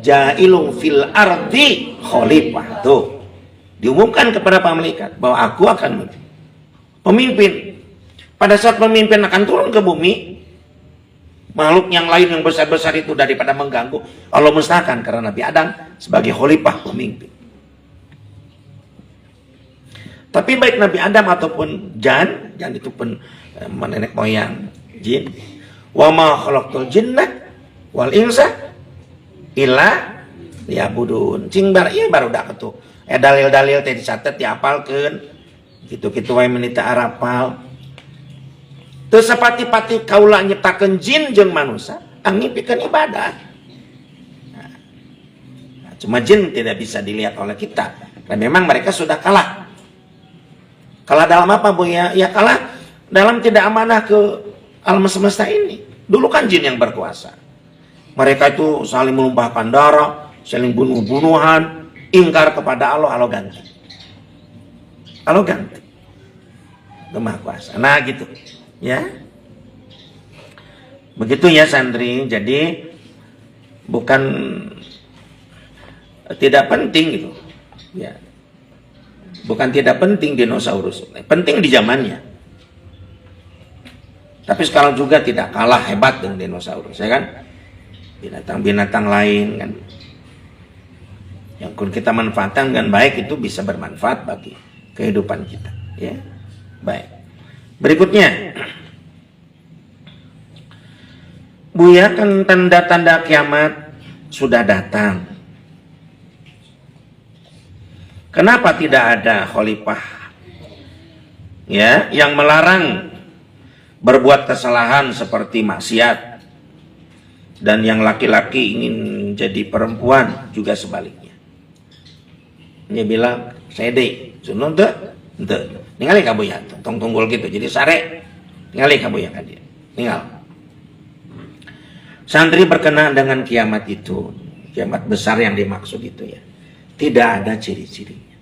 ja'ilun fil ardi khalifah. Tuh. Diumumkan kepada para malaikat bahwa aku akan memimpin. Pada saat pemimpin akan turun ke bumi, makhluk yang lain yang besar-besar itu daripada mengganggu, Allah musnahkan karena Nabi Adam sebagai khalifah pemimpin. Tapi baik Nabi Adam ataupun jan itu pun nenek moyang jin. Wa ma khalaqtul jinna wal insa illa liya'budun. Cing ieu baru dak atuh. Dalil-dalil teh dicatet diapalkeun. Kitu-kitu wae menita arapal. Teu sapati-pati kaula nyiptakeun jin jeung manusia angipikeun ibadah. Nah, cuma jin tidak bisa dilihat oleh kita. Dan memang mereka sudah kalah. Kalah dalam apa Bu ya? Ya kalah dalam tidak amanah ke alam semesta ini. Dulu kan jin yang berkuasa. Mereka itu saling menumpahkan darah, saling bunuh-bunuhan, ingkar kepada Allah, Allah ganti. kalau ganti itu Maha Kuasa. Nah gitu ya, begitu ya santri. Jadi bukan tidak penting gitu ya, bukan tidak penting dinosaurus, penting di zamannya. Tapi sekarang juga tidak kalah hebat dengan dinosaurus, ya kan? Binatang-binatang lain kan, yang kita manfaatkan dengan baik itu bisa bermanfaat bagi kehidupan kita, ya. Baik. Berikutnya, Buya kan tanda-tanda kiamat sudah datang. Kenapa tidak ada khalifah ya yang melarang berbuat kesalahan seperti maksiat, dan yang laki-laki ingin jadi perempuan juga sebaliknya? Dia bilang, saya deh, sunun tuh, ningali kamu ya, tunggul gitu, jadi sare, ningali kamu ya kan dia, tinggal. Santri berkenaan dengan kiamat itu, kiamat besar yang dimaksud itu ya, tidak ada ciri-cirinya.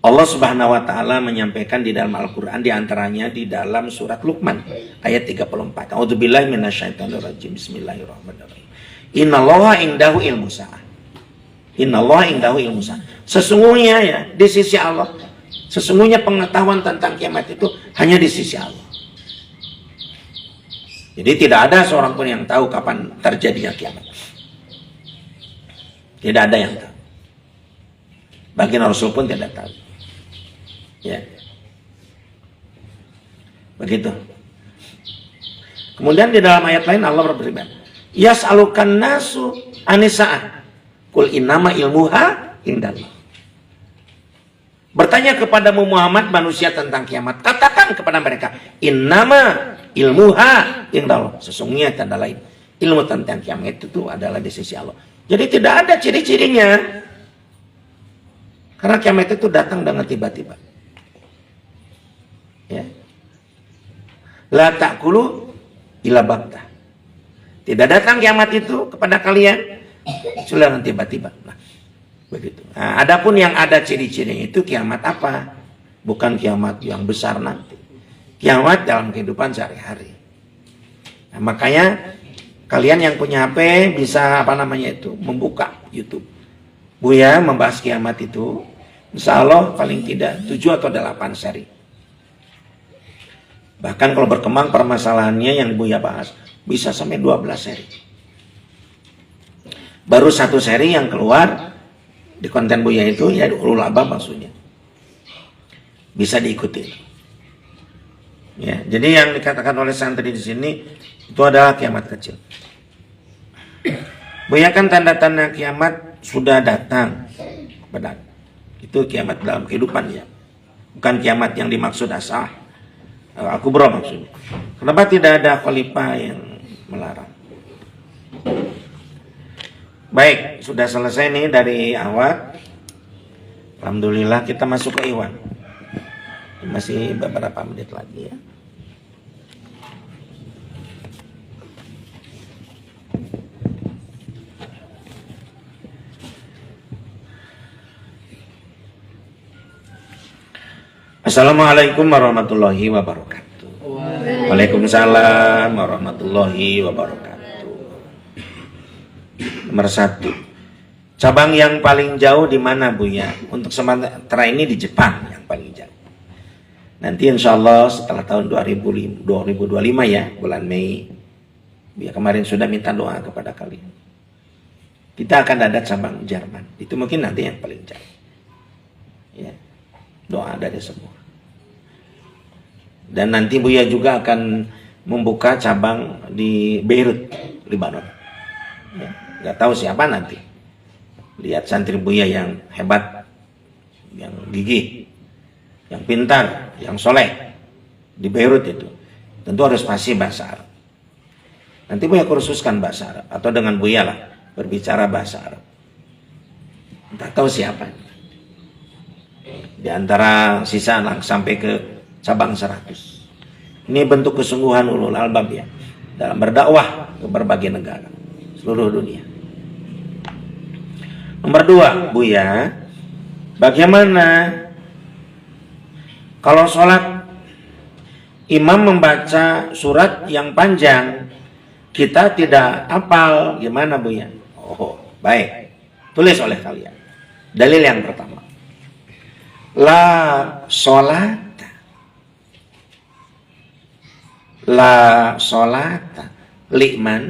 Allah Subhanahu wa taala menyampaikan di dalam Al-Qur'an, di antaranya di dalam surat Luqman ayat 34. A'udzubillahi minasyaitonirrajim. Bismillahirrahmanirrahim. Innallaha indahu ilmu sa'ah. Innallaha indahu ilmu sa'ah. Sesungguhnya ya di sisi Allah, sesungguhnya pengetahuan tentang kiamat itu hanya di sisi Allah. Jadi tidak ada seorang pun yang tahu kapan terjadinya kiamat. Tidak ada yang tahu. Baginda Rasul pun tidak tahu. Ya. Begitu. Kemudian di dalam ayat lain Allah berfirman, yas'alukan nasu anisa'ah kul innama ilmuha indallah. Bertanya kepadamu Muhammad manusia tentang kiamat, katakan kepada mereka, innama ilmuha indallah. Sesungguhnya tanda lain, ilmu tentang kiamat itu adalah di sisi Allah. Jadi tidak ada ciri-cirinya. Karena kiamat itu datang dengan tiba-tiba. Ya. La ta'kulu ila baktah. Tidak datang kiamat itu kepada kalian sudah dengan tiba-tiba. Nah, begitu. Nah, adapun yang ada ciri-cirinya itu kiamat apa? Bukan kiamat yang besar nanti. Kiamat dalam kehidupan sehari-hari. Nah, makanya kalian yang punya HP bisa membuka YouTube. Buya membahas kiamat itu, insya Allah paling tidak 7 atau 8 seri. Bahkan kalau berkembang permasalahannya yang Buya bahas, bisa sampai 12 seri. Baru 1 seri yang keluar di konten Buya itu, ya ulul albab maksudnya. Bisa diikuti. Ya, jadi yang dikatakan oleh santri di sini, itu adalah kiamat kecil. Buya kan tanda-tanda kiamat sudah datang. Benar. Itu kiamat dalam kehidupan ya. Bukan kiamat yang dimaksud asah. Al-Kubra maksudnya. Kenapa tidak ada khalifah yang melarang? Baik, sudah selesai nih dari awal. Alhamdulillah kita masuk ke Iwan. Masih beberapa menit lagi ya. Assalamualaikum warahmatullahi wabarakatuh. Waalaikumsalam warahmatullahi wabarakatuh. Nomor 1, cabang yang paling jauh di mana Buya? Untuk sementara ini di Jepang yang paling jauh. Nanti insya Allah setelah tahun 2025 ya, bulan Mei, Buya kemarin sudah minta doa kepada kalian. Kita akan ada cabang Jerman. Itu mungkin nanti yang paling jauh. Ya. Doa dari semua. Dan nanti Buya juga akan membuka cabang di Beirut, Lebanon. Ya, nggak tahu siapa nanti. Lihat santri Buya yang hebat, yang gigih, yang pintar, yang soleh di Beirut itu. Tentu harus fasih bahasa Arab. Nanti Buya kursuskan bahasa Arab atau dengan Buya lah berbicara bahasa Arab. Nggak tahu siapa. Di antara sisa sampai ke cabang 100. Ini bentuk kesungguhan ulul albab ya, dalam berdakwah ke berbagai negara seluruh dunia. Nomor 2, Buya, bagaimana Kalau sholat imam membaca surat yang panjang, kita tidak hafal, gimana Bu ya? Oh, baik. Tulis oleh kalian. Dalil yang pertama. La sholata. La sholata liman.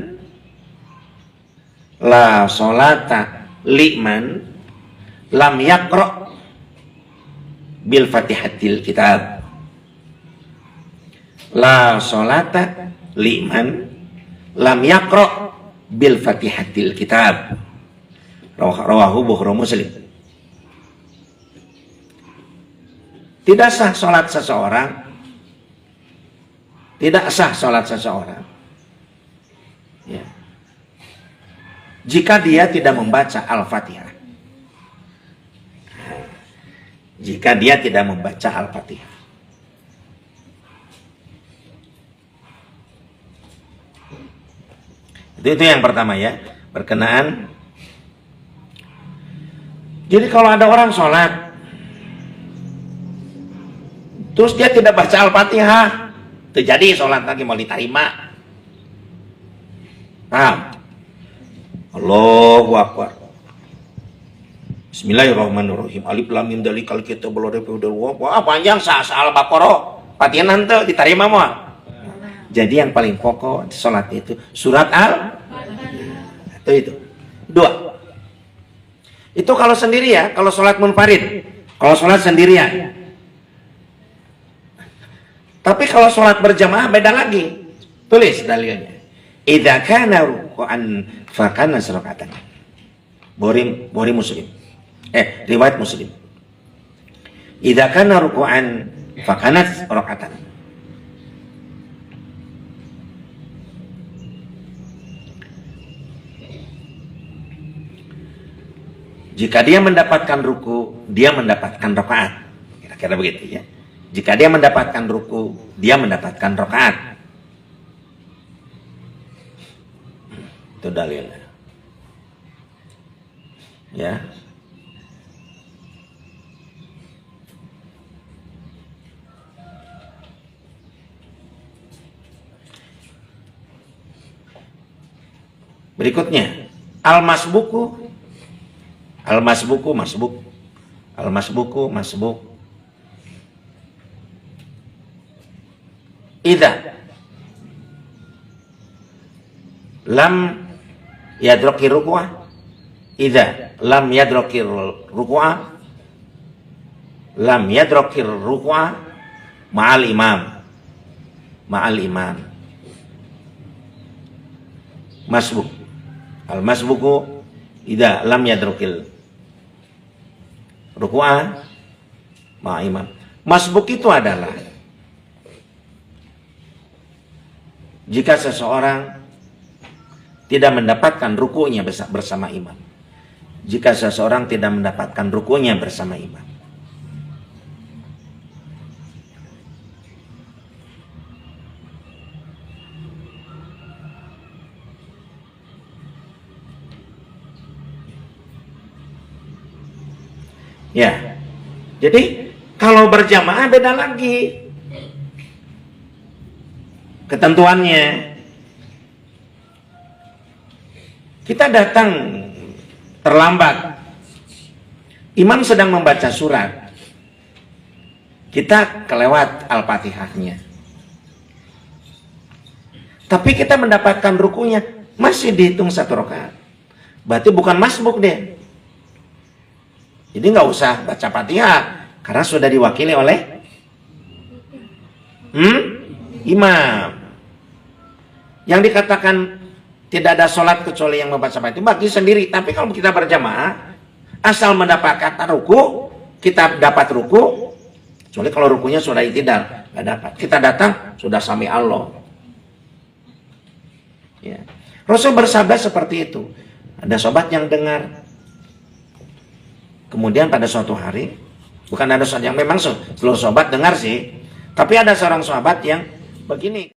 La sholata liman lam yaqra bil fatihatil kitab. La sholata liman lam yaqra bil fatihatil kitab. Rawahu Bukhari Muslim. Tidak sah sholat seseorang. Tidak sah sholat seseorang. Ya. Jika dia tidak membaca Al-Fatihah. Jika dia tidak membaca Al-Fatihah. Itu yang pertama ya. Berkenaan. Jadi kalau ada orang sholat, terus dia tidak baca Al-Fatihah, terjadi sholat lagi mau diterima. Paham? Allahu Akbar. Bismillahirrahmanirrahim. Alif lam mim dalikal kitabul la raiba fihi. Wah, panjang Al-Baqarah. Patihan nanti diterima mau. Jadi yang paling pokok di sholat itu surat Al-Fatihah. Itu. Dua. Itu kalau sendiri ya, kalau sholat munfarid. Kalau sholat sendirian. Tapi kalau sholat berjamaah beda lagi. Tulis dalilnya. Idza kana ruku'an fa kana raka'atan. Bukhari Muslim. Riwayat Muslim. Idza kana ruku'an fa kana raka'atan. Jika dia mendapatkan ruku, dia mendapatkan rakaat. Kira-kira begitu ya. Jika dia mendapatkan ruku, dia mendapatkan rakaat. Itu dalilnya. Ya. Berikutnya, al-masbuku masbuk. Idza lam yadrakir ruku'ah. Idza lam yadrakir ruku'ah. Lam yadrakir ruku'ah ma'al imam. Masbuk. Al-masbuku idza lam yadrakil ruku'ah ma'al imam. Masbuk itu adalah jika seseorang tidak mendapatkan rukunya bersama imam. Jika seseorang tidak mendapatkan rukunya bersama imam. Ya. Jadi kalau berjamaah beda lagi ketentuannya. Kita datang terlambat, imam sedang membaca surat, kita kelewat Al-Fatihahnya, tapi kita mendapatkan rukunya, masih dihitung 1 rakaat. Berarti bukan masbuk deh. Jadi nggak usah baca Fatihah karena sudah diwakili oleh imam. Yang dikatakan tidak ada sholat kecuali yang membaca Fatihah bagi sendiri. Tapi kalau kita berjamaah, asal mendapatkan ruku, kita dapat ruku. Kecuali kalau rukunya sudah i'tidal, nggak dapat. Kita datang sudah sami Allah. Ya. Rasul bersabda seperti itu. Ada sahabat yang dengar. Kemudian pada suatu hari, bukan ada sahabat yang memang seluruh sahabat dengar sih, tapi ada seorang sahabat yang begini.